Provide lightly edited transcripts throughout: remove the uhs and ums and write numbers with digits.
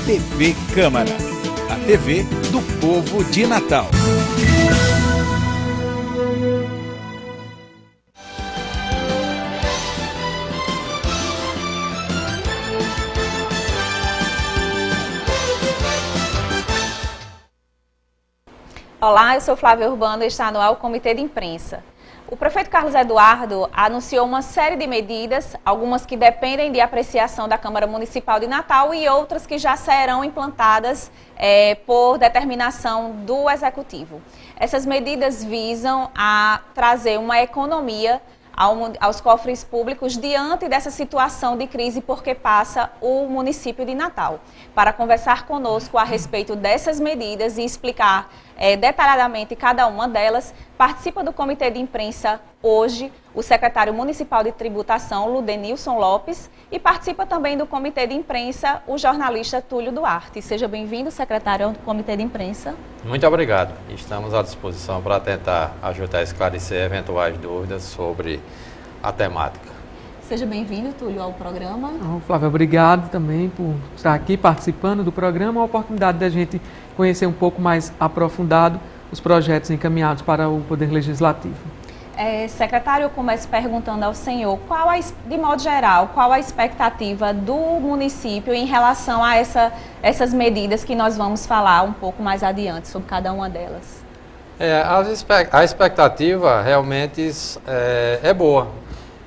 TV Câmara, a TV do povo de Natal. Olá, eu sou Flávia Urbano e está no ar o Comitê de Imprensa. O prefeito Carlos Eduardo anunciou uma série de medidas, algumas que dependem de apreciação da Câmara Municipal de Natal e outras que já serão implantadas por determinação do Executivo. Essas medidas visam a trazer uma economia aos cofres públicos diante dessa situação de crise por que passa o município de Natal. Para conversar conosco a respeito dessas medidas e explicar detalhadamente cada uma delas, participa do Comitê de Imprensa hoje o secretário municipal de tributação, Ludenilson Lopes, e participa também do Comitê de Imprensa o jornalista Túlio Duarte. Seja bem-vindo, secretário, ao Comitê de Imprensa. Muito obrigado. Estamos à disposição para tentar ajudar a esclarecer eventuais dúvidas sobre a temática. Seja bem-vindo, Túlio, ao programa. Flávia, obrigado também por estar aqui participando do programa, a oportunidade da gente conhecer um pouco mais aprofundado os projetos encaminhados para o Poder Legislativo. Secretário, eu começo perguntando ao senhor, de modo geral, qual a expectativa do município em relação a essas medidas que nós vamos falar um pouco mais adiante sobre cada uma delas? A expectativa realmente é boa,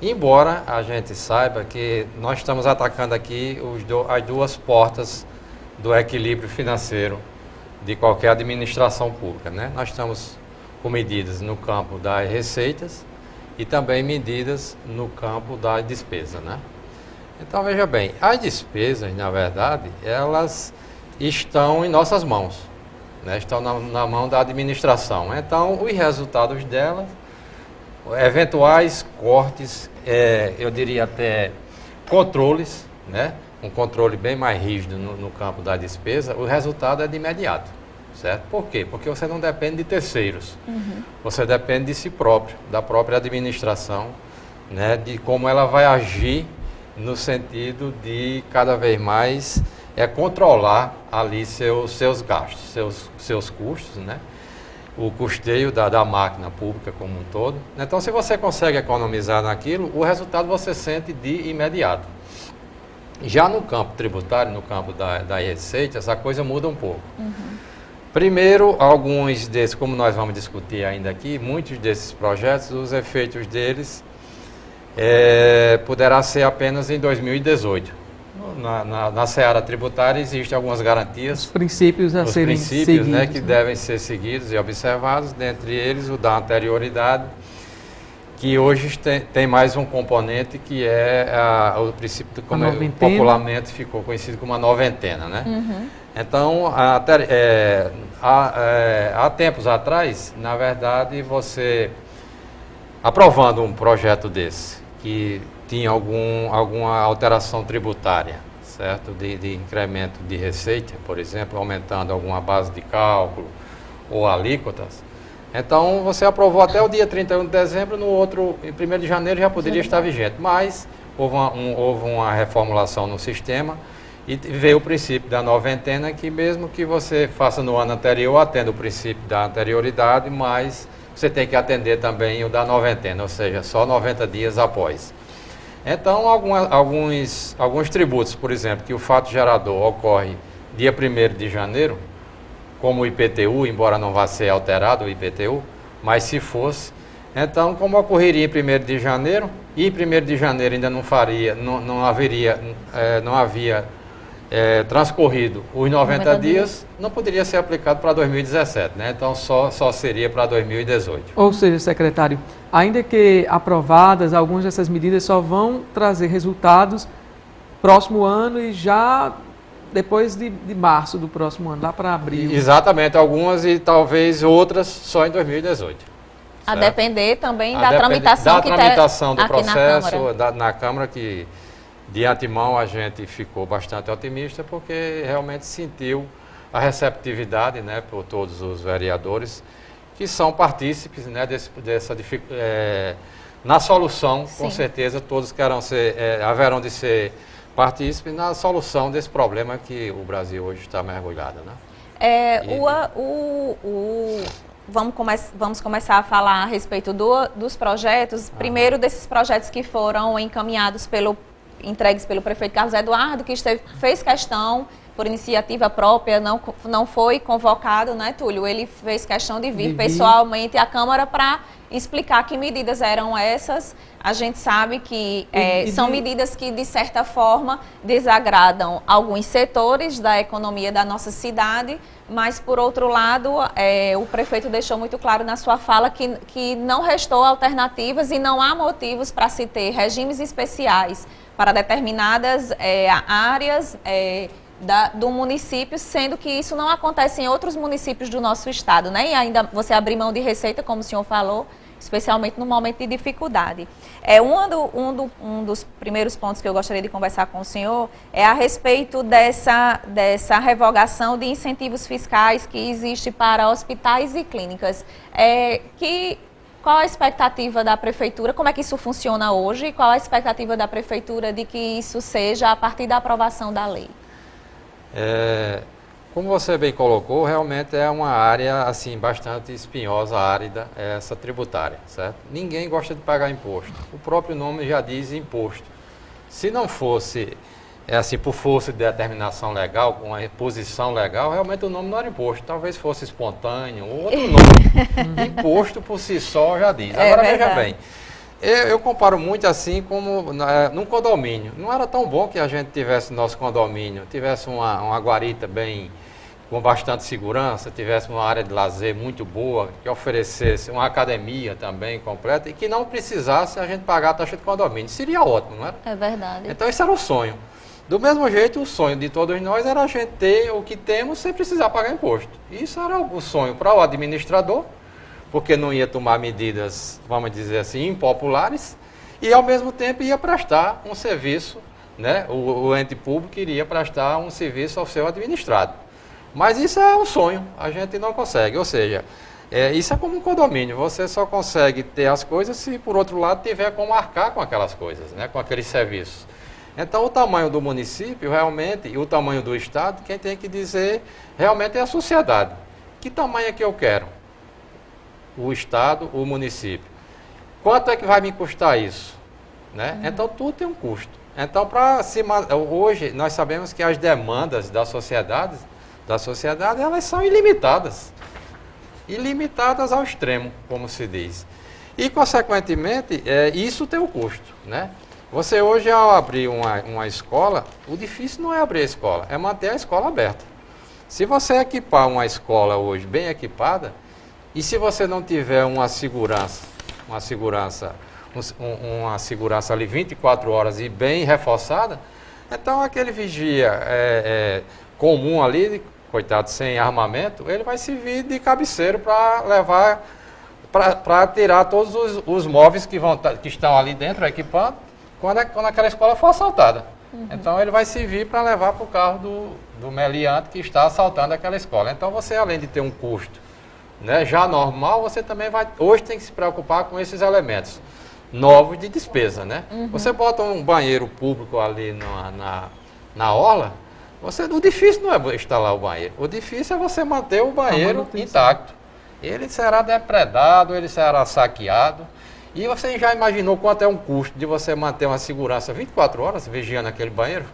embora a gente saiba que nós estamos atacando aqui as duas portas do equilíbrio financeiro de qualquer administração pública, né? Nós estamos com medidas no campo das receitas e também medidas no campo da despesa, né? Então, veja bem, as despesas, na verdade, elas estão em nossas mãos, né? Estão na mão da administração. Então, os resultados delas, eventuais cortes, eu diria até controles, né? Um controle bem mais rígido no campo da despesa, o resultado é de imediato. Certo? Por quê? Porque você não depende de terceiros, você depende de si próprio, da própria administração, né? De como ela vai agir no sentido de cada vez mais controlar ali seus gastos, seus custos, né? O custeio da máquina pública como um todo. Então, se você consegue economizar naquilo, o resultado você sente de imediato. Já no campo tributário, no campo da receita, essa coisa muda um pouco. Primeiro, alguns desses, como nós vamos discutir ainda aqui, muitos desses projetos, os efeitos deles poderá ser apenas em 2018. Na seara tributária existem algumas garantias. Os princípios a serem seguidos, né, que devem ser seguidos e observados, dentre eles o da anterioridade, que hoje tem mais um componente que é o princípio, como popularmente ficou conhecido como a noventena, né? Então, há tempos atrás, na verdade, você, aprovando um projeto desse, que tinha alguma alteração tributária, certo? De incremento de receita, por exemplo, aumentando alguma base de cálculo ou alíquotas, então você aprovou até o dia 31 de dezembro, no outro, em 1º de janeiro, já poderia estar vigente, mas houve uma reformulação no sistema, e veio o princípio da noventena, que mesmo que você faça no ano anterior, atenda o princípio da anterioridade, mas você tem que atender também o da noventena, ou seja, só 90 dias após. Então, alguns tributos, por exemplo, que o fato gerador ocorre dia 1º de janeiro, como o IPTU, embora não vá ser alterado o IPTU, mas se fosse, então, como ocorreria em 1º de janeiro, e em 1º de janeiro ainda não havia transcorrido os 90 dias, não poderia ser aplicado para 2017, né? Então só seria para 2018. Ou seja, secretário, ainda que aprovadas, algumas dessas medidas só vão trazer resultados próximo ano e já depois de março do próximo ano, lá para abril. Exatamente, algumas e talvez outras só em 2018. A depender também da tramitação do processo na Câmara, que de antemão a gente ficou bastante otimista, porque realmente sentiu a receptividade, né, por todos os vereadores que são partícipes, né, na solução. Sim. Com certeza todos haverão de ser participe na solução desse problema que o Brasil hoje está mergulhado, né? Vamos começar a falar a respeito dos projetos. Primeiro, desses projetos que foram encaminhados entregues pelo prefeito Carlos Eduardo, que fez questão, por iniciativa própria, não foi convocado, né, Túlio? Ele fez questão de vir pessoalmente à Câmara para explicar que medidas eram essas. A gente sabe que são medidas que, de certa forma, desagradam alguns setores da economia da nossa cidade, mas, por outro lado, o prefeito deixou muito claro na sua fala que não restou alternativas e não há motivos para se ter regimes especiais para determinadas áreas do município, sendo que isso não acontece em outros municípios do nosso estado, né? E ainda você abrir mão de receita, como o senhor falou, especialmente no momento de dificuldade. Um dos primeiros pontos que eu gostaria de conversar com o senhor é a respeito dessa revogação de incentivos fiscais que existe para hospitais e clínicas. Qual a expectativa da Prefeitura, como é que isso funciona hoje, e qual a expectativa da Prefeitura de que isso seja a partir da aprovação da lei? Como você bem colocou, realmente é uma área assim, bastante espinhosa, árida, essa tributária, certo? Ninguém gosta de pagar imposto. O próprio nome já diz imposto. Se não fosse assim, por força de determinação legal, com uma posição legal, realmente o nome não era imposto. Talvez fosse espontâneo, ou outro nome. Imposto por si só já diz. Agora veja bem, eu comparo muito assim como num condomínio. Não era tão bom que a gente tivesse nosso condomínio, tivesse uma guarita bem, com bastante segurança, tivesse uma área de lazer muito boa, que oferecesse uma academia também completa e que não precisasse a gente pagar a taxa de condomínio. Seria ótimo, não era? É verdade. Então esse era o sonho. Do mesmo jeito, o sonho de todos nós era a gente ter o que temos sem precisar pagar imposto. Isso era o sonho para o administrador, porque não ia tomar medidas, vamos dizer assim, impopulares, e ao mesmo tempo ia prestar um serviço, né? O ente público iria prestar um serviço ao seu administrado. Mas isso é um sonho, a gente não consegue, ou seja, isso é como um condomínio, você só consegue ter as coisas se, por outro lado, tiver como arcar com aquelas coisas, né? Com aqueles serviços. Então, o tamanho do município, realmente, e o tamanho do Estado, quem tem que dizer realmente é a sociedade. Que tamanho é que eu quero? O Estado, o município. Quanto é que vai me custar isso? Né? Então, tudo tem um custo. Então, hoje, nós sabemos que as demandas da sociedade, elas são ilimitadas. Ilimitadas ao extremo, como se diz. E, consequentemente, isso tem um custo, né? Você hoje, ao abrir uma escola, o difícil não é abrir a escola, é manter a escola aberta. Se você equipar uma escola hoje bem equipada, e se você não tiver uma segurança ali 24 horas e bem reforçada, então aquele vigia comum ali, coitado, sem armamento, ele vai servir de cabeceiro para levar, para tirar todos os móveis que estão ali dentro, equipando, quando aquela escola for assaltada. Então ele vai servir para levar para o carro do meliante que está assaltando aquela escola. Então você, além de ter um custo, né, já normal, você também hoje tem que se preocupar com esses elementos novos de despesa, né? Você bota um banheiro público ali na orla, o difícil não é instalar o banheiro, o difícil é você manter o banheiro intacto. Ele será depredado, ele será saqueado. E você já imaginou quanto é um custo de você manter uma segurança 24 horas vigiando aquele banheiro?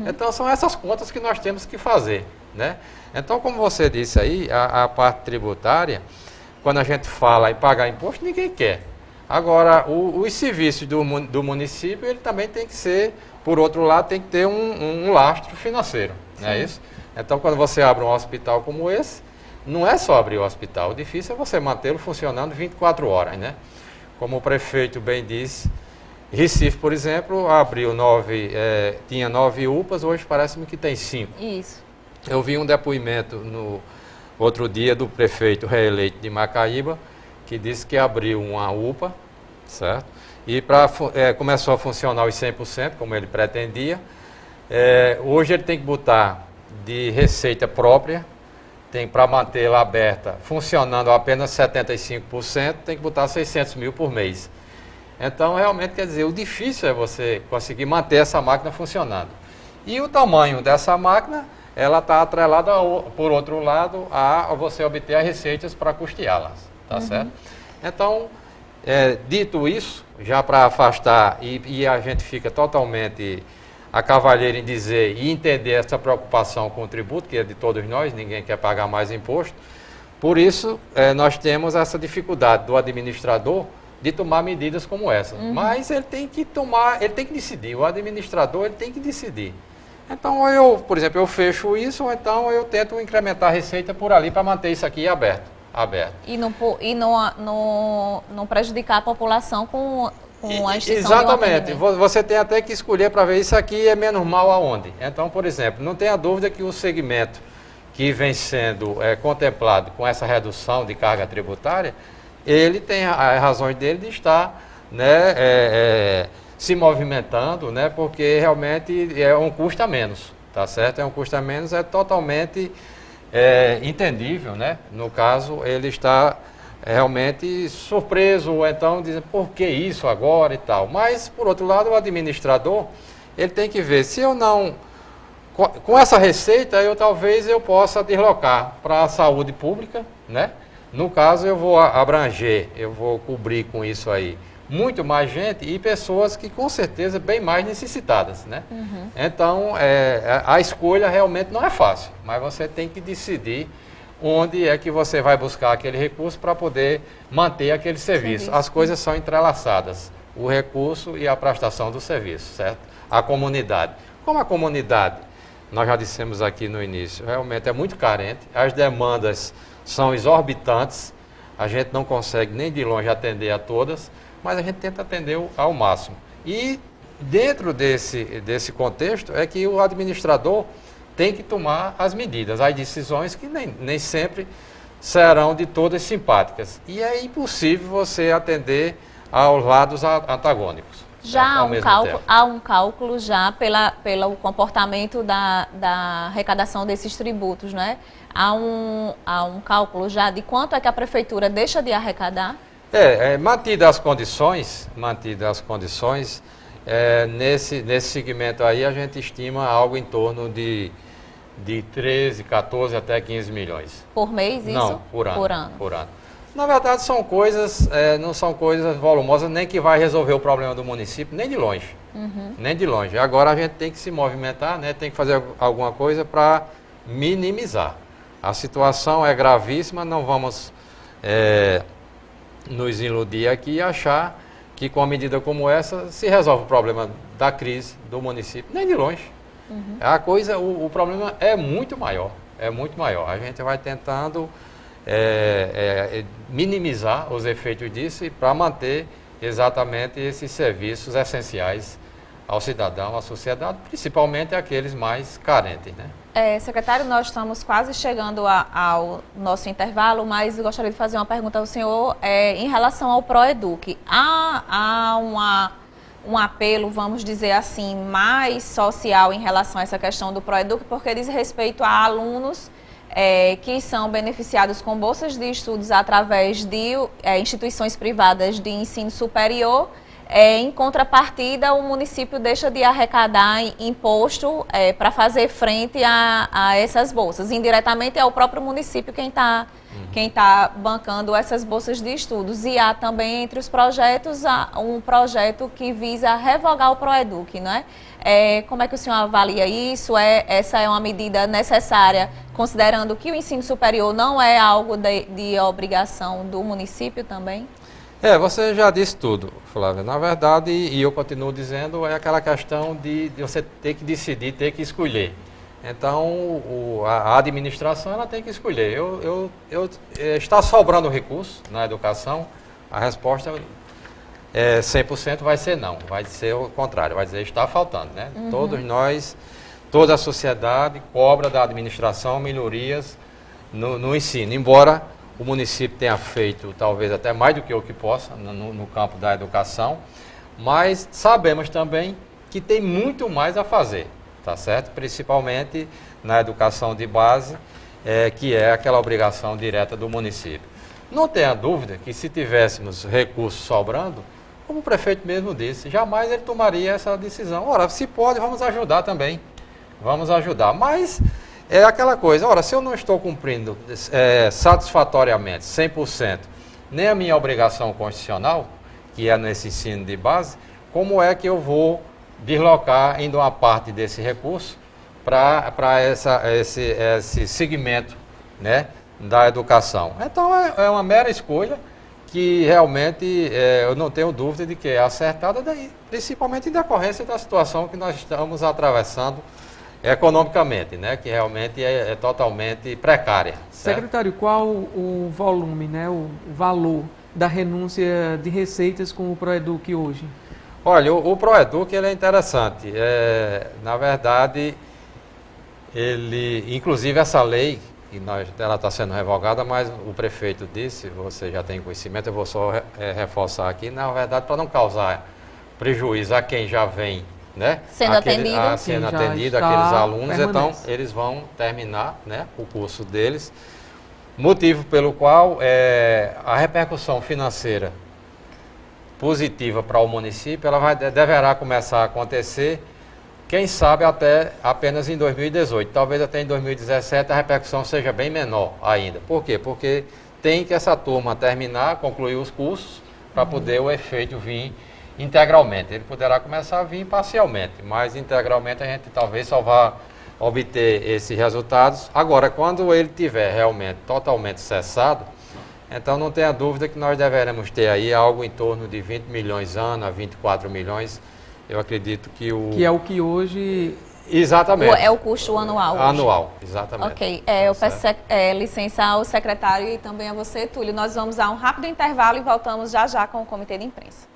Então são essas contas que nós temos que fazer, né? Então, como você disse aí, a parte tributária, quando a gente fala em pagar imposto, ninguém quer. Agora, os serviços do município, ele também tem que ser, por outro lado, tem que ter um lastro financeiro, não é isso? Então, quando você abre um hospital como esse, não é só abrir o hospital, o difícil é você mantê-lo funcionando 24 horas, né? Como o prefeito bem disse, Recife, por exemplo, abriu tinha 9 UPAs, hoje parece-me que tem 5. Isso. Eu vi um depoimento no outro dia do prefeito reeleito de Macaíba, que disse que abriu uma UPA, certo? E começou a funcionar os 100%, como ele pretendia. Hoje ele tem que botar de receita própria, tem para mantê-la aberta, funcionando apenas 75%, tem que botar 600 mil por mês. Então, realmente, quer dizer, o difícil é você conseguir manter essa máquina funcionando. E o tamanho dessa máquina, ela está atrelada, por outro lado, a você obter as receitas para custeá-las, tá certo? Então, dito isso, já para afastar e a gente fica totalmente a cavalheiro em dizer e entender essa preocupação com o tributo, que é de todos nós, ninguém quer pagar mais imposto. Por isso, nós temos essa dificuldade do administrador de tomar medidas como essa. Mas ele tem que tomar, ele tem que decidir, o administrador ele tem que decidir. Então, por exemplo, eu fecho isso, ou então eu tento incrementar a receita por ali para manter isso aqui aberto. E não prejudicar a população com a extinção Exatamente. de um atendimento. Você tem até que escolher para ver isso aqui é menos mal aonde. Então, por exemplo, não tenha dúvida que o segmento que vem sendo contemplado com essa redução de carga tributária, ele tem as razões dele de estar, né, se movimentando, né, porque realmente é um custo a menos, tá certo? É um custo a menos, é totalmente entendível, né? No caso, ele está realmente surpreso, ou então dizendo, por que isso agora e tal. Mas, por outro lado, o administrador, ele tem que ver, se eu não... Com essa receita, talvez eu possa deslocar para a saúde pública, né? No caso, eu vou abranger, eu vou cobrir com isso aí muito mais gente e pessoas que, com certeza, bem mais necessitadas, né? Então, a escolha realmente não é fácil, mas você tem que decidir onde é que você vai buscar aquele recurso para poder manter aquele serviço. As coisas são entrelaçadas, o recurso e a prestação do serviço, certo? A comunidade. Como a comunidade, nós já dissemos aqui no início, realmente é muito carente, as demandas são exorbitantes, a gente não consegue nem de longe atender a todas, mas a gente tenta atender ao máximo. E dentro desse contexto é que o administrador tem que tomar as medidas, as decisões que nem sempre serão de todas simpáticas. E é impossível você atender aos lados antagônicos. Já há um cálculo já pelo comportamento da arrecadação desses tributos, né? Há um cálculo já de quanto é que a prefeitura deixa de arrecadar? Mantidas as condições, nesse segmento aí a gente estima algo em torno de 13, 14 até 15 milhões. Por mês isso? Não, por ano. Na verdade são coisas, não são coisas volumosas, nem que vai resolver o problema do município, nem de longe. Nem de longe. Agora a gente tem que se movimentar, né, tem que fazer alguma coisa para minimizar. A situação é gravíssima, não vamos nos iludir aqui e achar que com uma medida como essa se resolve o problema da crise do município, nem de longe. O problema é muito maior, A gente vai tentando minimizar os efeitos disso e para manter exatamente esses serviços essenciais ao cidadão, à sociedade, principalmente aqueles mais carentes, né? Secretário, nós estamos quase chegando ao nosso intervalo, mas eu gostaria de fazer uma pergunta ao senhor em relação ao ProEduc. Há um apelo, vamos dizer assim, mais social em relação a essa questão do ProEduc, porque diz respeito a alunos que são beneficiados com bolsas de estudos através de instituições privadas de ensino superior. Em contrapartida, o município deixa de arrecadar imposto para fazer frente a essas bolsas. Indiretamente é o próprio município quem tá bancando essas bolsas de estudos. E há também entre os projetos um projeto que visa revogar o ProEduc, não é? Como é que o senhor avalia isso? Essa é uma medida necessária, considerando que o ensino superior não é algo de obrigação do município também? Você já disse tudo, Flávia. Na verdade, e eu continuo dizendo, é aquela questão de você ter que decidir, ter que escolher. Então, a administração ela tem que escolher. Está sobrando recurso na educação, a resposta 100% vai ser não, vai ser o contrário, vai dizer está faltando, né? Todos nós, toda a sociedade cobra da administração melhorias no ensino, embora o município tenha feito talvez até mais do que o que possa no campo da educação, mas sabemos também que tem muito mais a fazer, tá certo? Principalmente na educação de base, que é aquela obrigação direta do município. Não tenha dúvida que se tivéssemos recursos sobrando, como o prefeito mesmo disse, jamais ele tomaria essa decisão. Ora, se pode, vamos ajudar também. vamos ajudar. Mas é aquela coisa, ora, se eu não estou cumprindo satisfatoriamente, 100%, nem a minha obrigação constitucional, que é nesse ensino de base, como é que eu vou deslocar ainda uma parte desse recurso para esse segmento, né, da educação? Então é uma mera escolha que realmente eu não tenho dúvida de que é acertada, daí, principalmente em decorrência da situação que nós estamos atravessando economicamente, né, que realmente é totalmente precária. Certo? Secretário, qual o volume, né, o valor da renúncia de receitas com o Proeduc hoje? Olha, o Proeduc ele é interessante. Na verdade, inclusive essa lei, ela está sendo revogada, mas o prefeito disse, você já tem conhecimento, eu vou só reforçar aqui, na verdade, para não causar prejuízo a quem já vem, né, sendo atendido, aqueles alunos, então eles vão terminar, né, o curso deles, motivo pelo qual a repercussão financeira positiva para o município, ela deverá começar a acontecer, quem sabe até apenas em 2018, talvez até em 2017 a repercussão seja bem menor ainda. Por quê? Porque tem que essa turma terminar, concluir os cursos, para poder o efeito vir integralmente. Ele poderá começar a vir parcialmente, mas integralmente a gente talvez só vá obter esses resultados. Agora, quando ele tiver realmente totalmente cessado, então não tenha dúvida que nós deveremos ter aí algo em torno de 20 milhões ano a 24 milhões. Eu acredito que que é o que hoje... Exatamente. É o custo anual hoje. Anual, exatamente. Ok, eu peço licença ao secretário e também a você, Túlio. Nós vamos a um rápido intervalo e voltamos já já com o Comitê de Imprensa.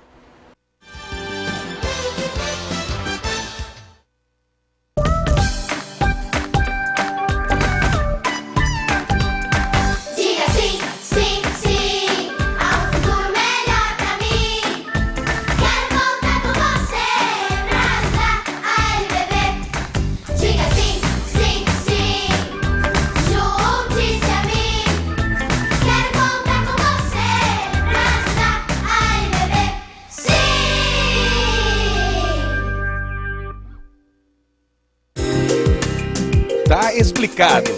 Tá explicado.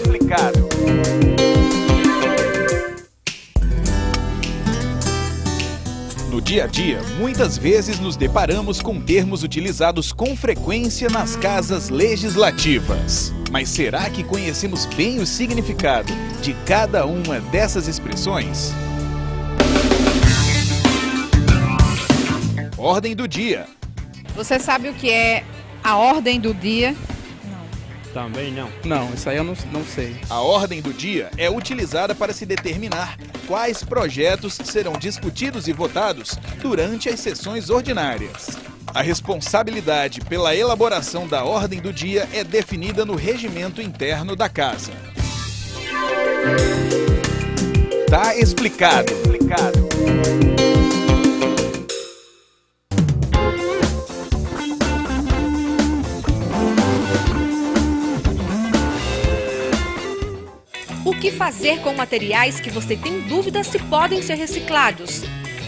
No dia a dia, muitas vezes nos deparamos com termos utilizados com frequência nas casas legislativas. Mas será que conhecemos bem o significado de cada uma dessas expressões? Ordem do dia. Você sabe o que é a ordem do dia? Também não. Não, isso aí eu não sei. A ordem do dia é utilizada para se determinar quais projetos serão discutidos e votados durante as sessões ordinárias. A responsabilidade pela elaboração da ordem do dia é definida no regimento interno da Casa. Tá explicado. O que fazer com materiais que você tem dúvida se podem ser reciclados?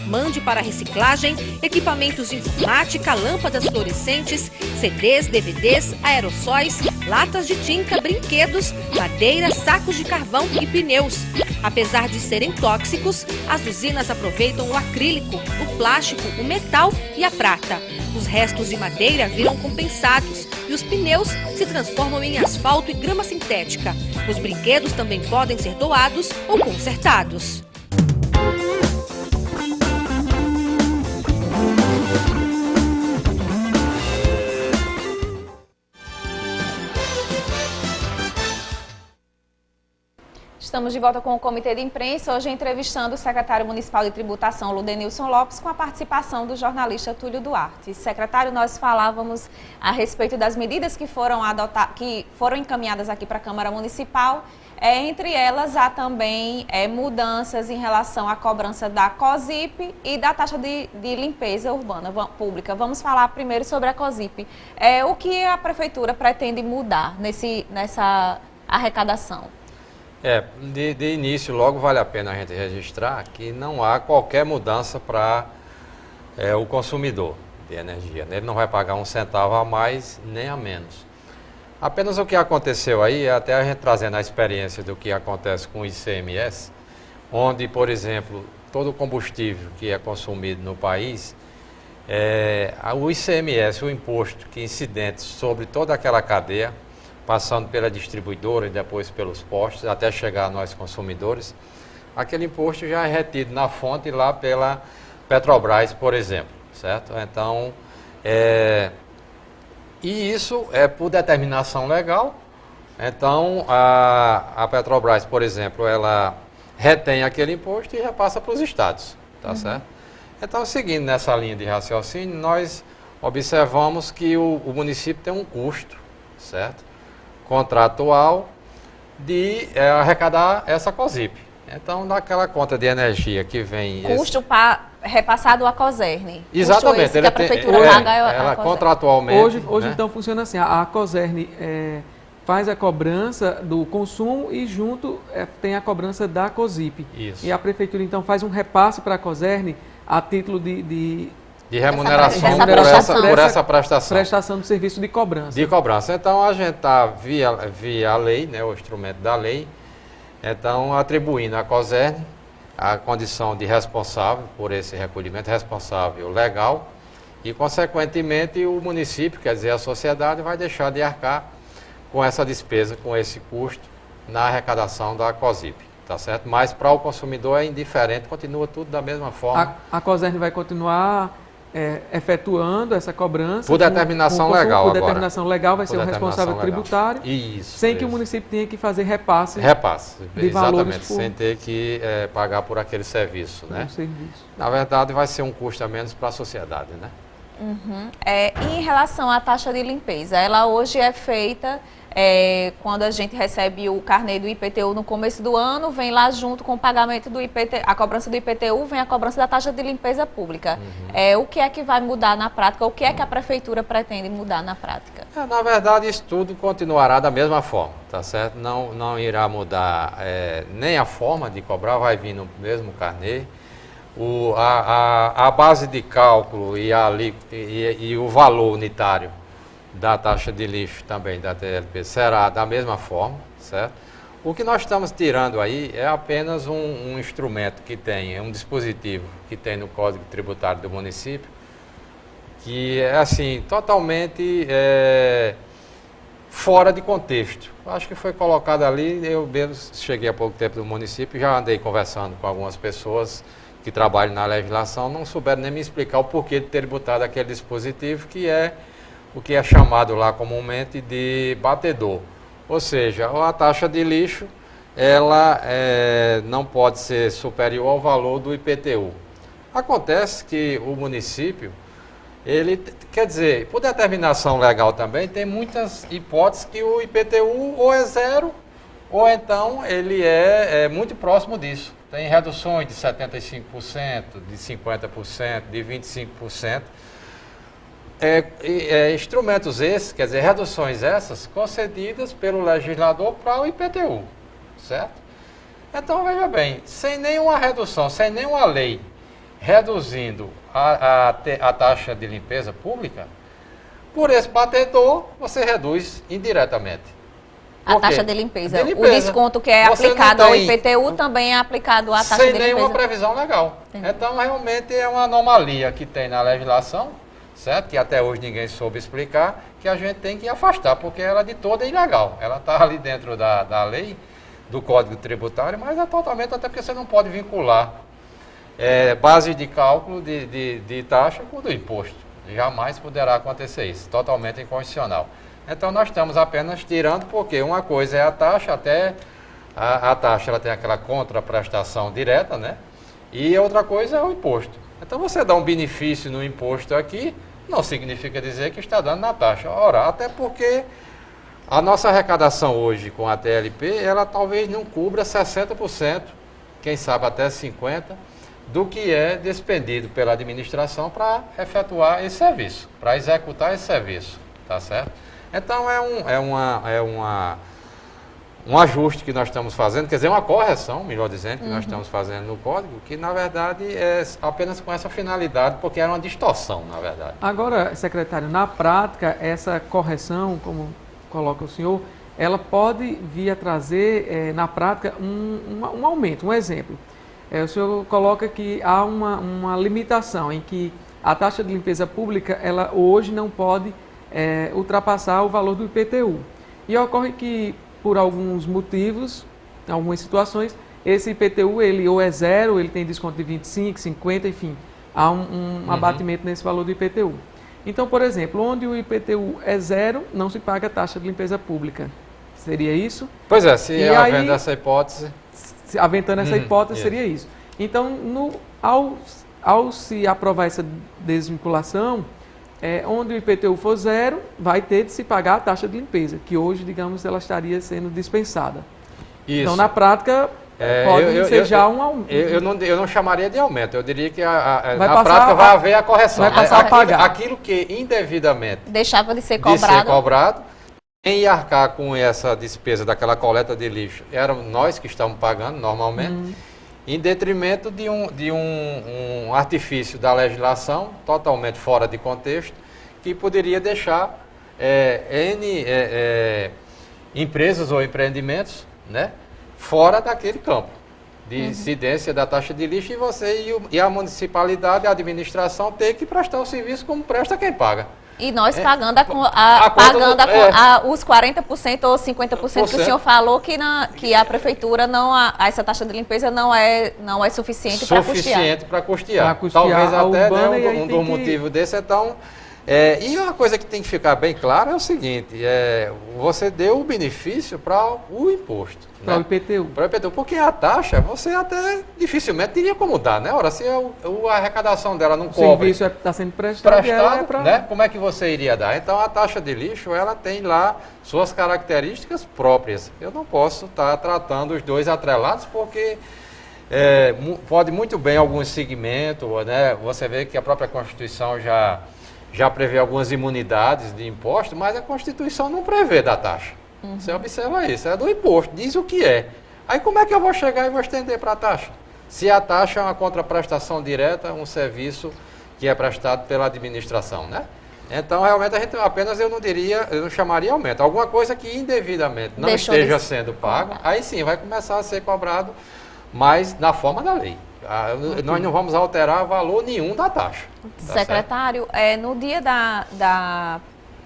Mande para a reciclagem equipamentos de informática, lâmpadas fluorescentes, CDs, DVDs, aerossóis, latas de tinta, brinquedos, madeira, sacos de carvão e pneus. Apesar de serem tóxicos, as usinas aproveitam o acrílico, o plástico, o metal e a prata. Os restos de madeira viram compensados e os pneus se transformam em asfalto e grama sintética. Os brinquedos também podem ser doados ou consertados. Estamos de volta com o Comitê de Imprensa, hoje entrevistando o secretário municipal de tributação, Ludenilson Lopes, com a participação do jornalista Túlio Duarte. Secretário, nós falávamos a respeito das medidas que foram encaminhadas aqui para a Câmara Municipal. Entre elas, há também mudanças em relação à cobrança da COSIP e da taxa de limpeza urbana pública. Vamos falar primeiro sobre a COSIP. O que a Prefeitura pretende mudar nessa arrecadação? De início, logo vale a pena a gente registrar que não há qualquer mudança para o consumidor de energia. Ele não vai pagar um centavo a mais nem a menos. Apenas o que aconteceu aí, até a gente trazendo a experiência do que acontece com o ICMS, onde, por exemplo, todo o combustível que é consumido no país, o ICMS, o imposto que é incidente sobre toda aquela cadeia, passando pela distribuidora e depois pelos postos, até chegar a nós consumidores, aquele imposto já é retido na fonte lá pela Petrobras, por exemplo, certo? Então, e isso é por determinação legal. Então, a Petrobras, por exemplo, ela retém aquele imposto e repassa para os estados, tá certo? Então, seguindo nessa linha de raciocínio, nós observamos que o município tem um custo, certo? Contratual de arrecadar essa COSIP. Então, naquela conta de energia que vem... Custo repassado à COSERN. Exatamente. Custo esse que a prefeitura paga ela contratualmente... Hoje né? então, funciona assim, a COSERN faz a cobrança do consumo e junto tem a cobrança da COSIP. Isso. E a prefeitura, então, faz um repasse para a COSERN a título de remuneração por essa prestação. Prestação de serviço de cobrança. De cobrança. Então, a gente está, via a lei, né, o instrumento da lei, então, atribuindo à COSERN a condição de responsável por esse recolhimento, responsável legal, e, consequentemente, o município, quer dizer, a sociedade, vai deixar de arcar com essa despesa, com esse custo na arrecadação da COSIP. Tá certo? Mas para o consumidor é indiferente, continua tudo da mesma forma. A COSERN vai continuar efetuando essa cobrança. Por determinação legal Por agora. determinação legal, vai Por ser o responsável determinação legal. tributário. Isso. Sem que o município tenha que fazer repasse. De Exatamente. valores Sem ter que pagar por aquele serviço, né? Serviço. Na verdade, vai ser um custo a menos para a sociedade, né? Em relação à taxa de limpeza, ela hoje é feita quando a gente recebe o carnê do IPTU no começo do ano, vem lá junto com o pagamento do IPTU, a cobrança do IPTU, vem a cobrança da taxa de limpeza pública. O que é que vai mudar na prática? O que é que a prefeitura pretende mudar na prática? Na verdade, isso tudo continuará da mesma forma, tá certo? Não irá mudar nem a forma de cobrar, vai vir no mesmo carnê. A base de cálculo e o valor unitário da taxa de lixo também da TLP será da mesma forma, certo? O que nós estamos tirando aí é apenas um instrumento que tem, um dispositivo que tem no Código Tributário do município, que é assim, totalmente fora de contexto. Acho que foi colocado ali, eu mesmo cheguei há pouco tempo no município, já andei conversando com algumas pessoas que trabalham na legislação, não souberam nem me explicar o porquê de ter botado aquele dispositivo que é o que é chamado lá comumente de batedor. Ou seja, a taxa de lixo, ela não pode ser superior ao valor do IPTU. Acontece que o município, ele, quer dizer, por determinação legal também, tem muitas hipóteses que o IPTU ou é zero, ou então ele é muito próximo disso. Tem reduções de 75%, de 50%, de 25%. Instrumentos esses, quer dizer, reduções essas, concedidas pelo legislador para o IPTU, certo? Então, veja bem, sem nenhuma redução, sem nenhuma lei reduzindo a taxa de limpeza pública, por esse batedor, você reduz indiretamente. A taxa de limpeza. De O desconto que é Você aplicado não ao tem- IPTU também é aplicado à taxa de Sem limpeza. nenhuma previsão legal. Entendi. Então, realmente é uma anomalia que tem na legislação, certo? Que até hoje ninguém soube explicar, que a gente tem que afastar, porque ela de toda é ilegal. Ela está ali dentro da lei, do Código Tributário, mas é totalmente, até porque você não pode vincular base de cálculo de taxa com do imposto. Jamais poderá acontecer isso. Totalmente inconstitucional. Então, nós estamos apenas tirando, porque uma coisa é a taxa, até a taxa ela tem aquela contraprestação direta, né? E outra coisa é o imposto. Então, você dá um benefício no imposto aqui, não significa dizer que está dando na taxa. Ora, até porque a nossa arrecadação hoje com a TLP, ela talvez não cubra 60%, quem sabe até 50%, do que é despendido pela administração para efetuar esse serviço, para executar esse serviço, tá certo? Então, um ajuste que nós estamos fazendo, quer dizer, uma correção, melhor dizendo, que nós estamos fazendo no código, que na verdade é apenas com essa finalidade, porque era uma distorção, na verdade. Agora, secretário, na prática, essa correção, como coloca o senhor, ela pode vir a trazer, na prática, um aumento. Um exemplo, o senhor coloca que há uma limitação em que a taxa de limpeza pública, ela hoje não pode ultrapassar o valor do IPTU. E ocorre que, por alguns motivos, em algumas situações, esse IPTU, ele ou é zero, ele tem desconto de 25, 50, enfim, há um abatimento nesse valor do IPTU. Então, por exemplo, onde o IPTU é zero, não se paga taxa de limpeza pública. Seria isso? Pois é, se havendo essa hipótese... Aventando essa hipótese, seria isso. Então, ao se aprovar essa desvinculação, onde o IPTU for zero, vai ter de se pagar a taxa de limpeza, que hoje, digamos, ela estaria sendo dispensada. Isso. Então, na prática, pode ser já um aumento. Eu não chamaria de aumento, eu diria que na prática vai haver a correção. Vai passar a pagar. Aquilo que indevidamente Deixava de ser cobrado. Quem ia arcar com essa despesa daquela coleta de lixo eram nós que estamos pagando normalmente, em detrimento de um artifício da legislação totalmente fora de contexto, que poderia deixar empresas ou empreendimentos, né, fora daquele campo de incidência da taxa de lixo, e você e a municipalidade, a administração, ter que prestar o serviço como presta quem paga. E nós pagando os 40% ou 50% que o senhor falou que a prefeitura essa taxa de limpeza não é suficiente para custear. Suficiente para custear. Talvez até um dos motivos desse e uma coisa que tem que ficar bem clara é o seguinte, você deu o benefício para o imposto. Para o IPTU. Para o IPTU, porque a taxa você até dificilmente teria como dar, né? Ora, se a arrecadação dela não cobre... O serviço está sendo prestado, né? Como é que você iria dar? Então, a taxa de lixo, ela tem lá suas características próprias. Eu não posso estar tratando os dois atrelados, porque... pode muito bem alguns segmentos, né? Você vê que a própria Constituição já prevê algumas imunidades de imposto, mas a Constituição não prevê da taxa. Você observa isso, é do imposto, diz o que é. Aí como é que eu vou chegar e vou estender para a taxa? Se a taxa é uma contraprestação direta, um serviço que é prestado pela administração, né? Então, realmente, eu não chamaria aumento. Alguma coisa que indevidamente não esteja sendo pago, aí sim, vai começar a ser cobrado, mas na forma da lei. Nós não vamos alterar valor nenhum da taxa. Tá, secretário, no dia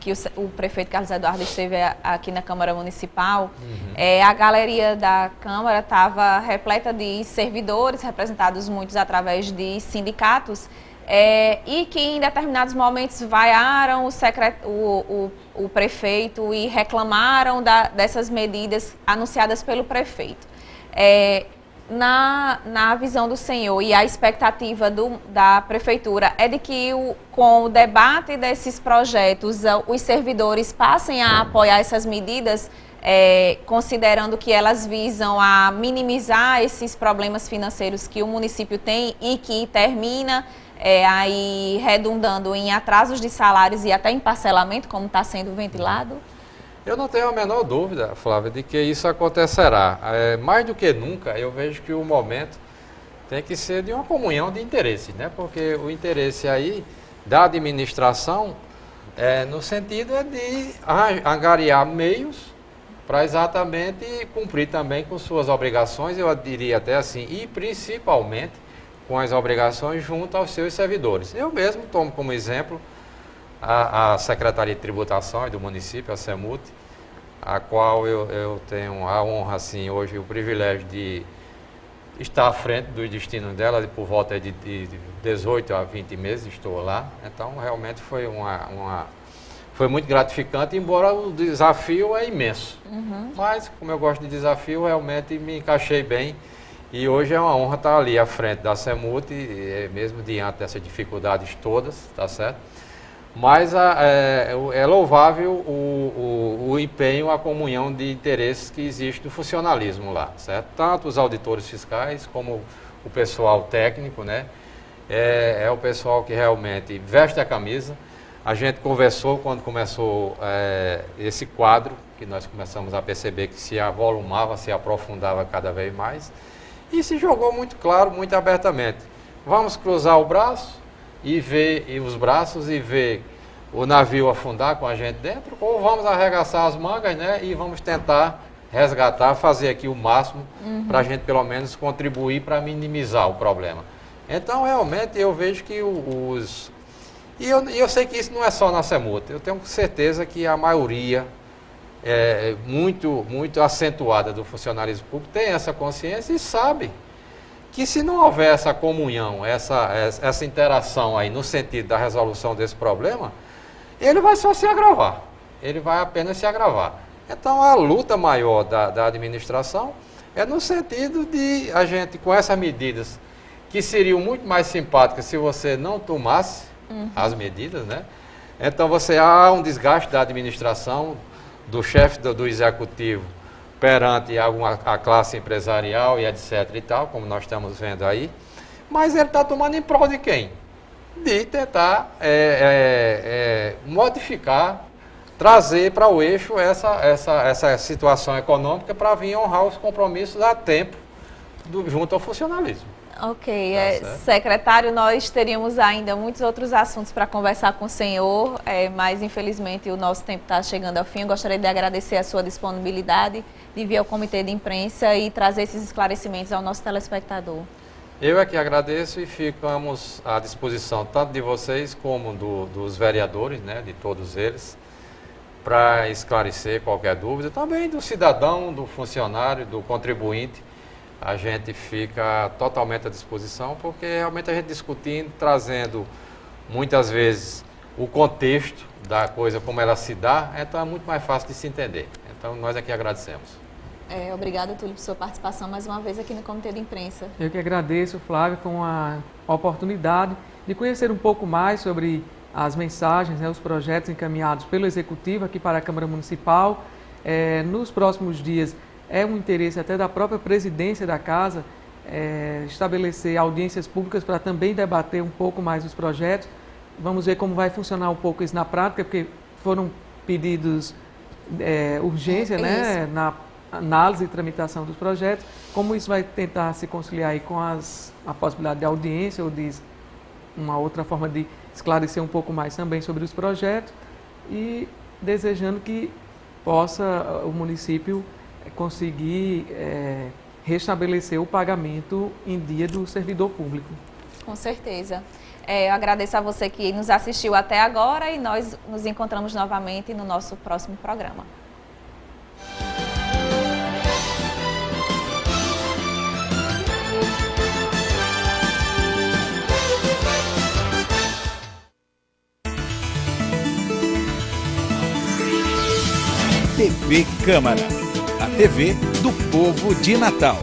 que o prefeito Carlos Eduardo esteve aqui na Câmara Municipal, a galeria da Câmara estava repleta de servidores, representados muitos através de sindicatos, e que em determinados momentos vaiaram o prefeito e reclamaram dessas medidas anunciadas pelo prefeito. Na visão do senhor e a expectativa da prefeitura é de que com o debate desses projetos, os servidores passem a apoiar essas medidas, considerando que elas visam a minimizar esses problemas financeiros que o município tem e que termina aí redundando em atrasos de salários e até em parcelamento, como está sendo ventilado? Eu não tenho a menor dúvida, Flávia, de que isso acontecerá. Mais do que nunca, eu vejo que o momento tem que ser de uma comunhão de interesses, né? Porque o interesse aí da administração, no sentido de angariar meios para exatamente cumprir também com suas obrigações, eu diria até assim, e principalmente com as obrigações junto aos seus servidores. Eu mesmo tomo como exemplo a Secretaria de Tributação do município, a SEMUT, a qual eu tenho a honra, assim, hoje, o privilégio de estar à frente dos destinos dela, por volta de 18 a 20 meses estou lá. Então, realmente foi muito gratificante, embora o desafio é imenso. Mas, como eu gosto de desafio, realmente me encaixei bem. E hoje é uma honra estar ali à frente da SEMUT, mesmo diante dessas dificuldades todas, tá certo? Mas é louvável o empenho, a comunhão de interesses que existe no funcionalismo lá, certo? Tanto os auditores fiscais como o pessoal técnico, né? É o pessoal que realmente veste a camisa. A gente conversou quando começou esse quadro, que nós começamos a perceber que se avolumava, se aprofundava cada vez mais, e se jogou muito claro, muito abertamente. Vamos cruzar o braço e ver os braços e ver o navio afundar com a gente dentro, ou vamos arregaçar as mangas, né, e vamos tentar resgatar, fazer aqui o máximo para a gente pelo menos contribuir para minimizar o problema. Então, realmente, eu vejo que E eu sei que isso não é só na CEMUT, eu tenho certeza que a maioria muito acentuada do funcionalismo público tem essa consciência e sabe que se não houver essa comunhão, essa interação aí no sentido da resolução desse problema, ele vai só se agravar, ele vai apenas se agravar. Então a luta maior da administração é no sentido de a gente, com essas medidas, que seriam muito mais simpáticas se você não tomasse as medidas, né? Então há um desgaste da administração, do chefe do executivo perante a classe empresarial e etc e tal, como nós estamos vendo aí, mas ele está tomando em prol de quem? De tentar modificar, trazer para o eixo essa situação econômica para vir honrar os compromissos a tempo junto ao funcionalismo. Ok, secretário, nós teríamos ainda muitos outros assuntos para conversar com o senhor, mas infelizmente o nosso tempo está chegando ao fim. Eu gostaria de agradecer a sua disponibilidade de vir ao Comitê de Imprensa e trazer esses esclarecimentos ao nosso telespectador. Eu é que agradeço e ficamos à disposição tanto de vocês como dos vereadores, né, de todos eles, para esclarecer qualquer dúvida, também do cidadão, do funcionário, do contribuinte. A gente fica totalmente à disposição, porque realmente a gente discutindo, trazendo muitas vezes o contexto da coisa, como ela se dá, então é muito mais fácil de se entender. Então nós aqui agradecemos. Obrigada, Túlio, por sua participação mais uma vez aqui no Comitê de Imprensa. Eu que agradeço, Flávio, foi uma oportunidade de conhecer um pouco mais sobre as mensagens, né, os projetos encaminhados pelo Executivo aqui para a Câmara Municipal. Nos próximos dias, é um interesse até da própria presidência da Casa estabelecer audiências públicas para também debater um pouco mais os projetos. Vamos ver como vai funcionar um pouco isso na prática, porque foram pedidos urgência, né, na análise e tramitação dos projetos. Como isso vai tentar se conciliar aí com a possibilidade de audiência ou de uma outra forma de esclarecer um pouco mais também sobre os projetos e desejando que possa o município conseguir restabelecer o pagamento em dia do servidor público. Com certeza. Eu agradeço a você que nos assistiu até agora e nós nos encontramos novamente no nosso próximo programa. TV Câmara, a TV do povo de Natal.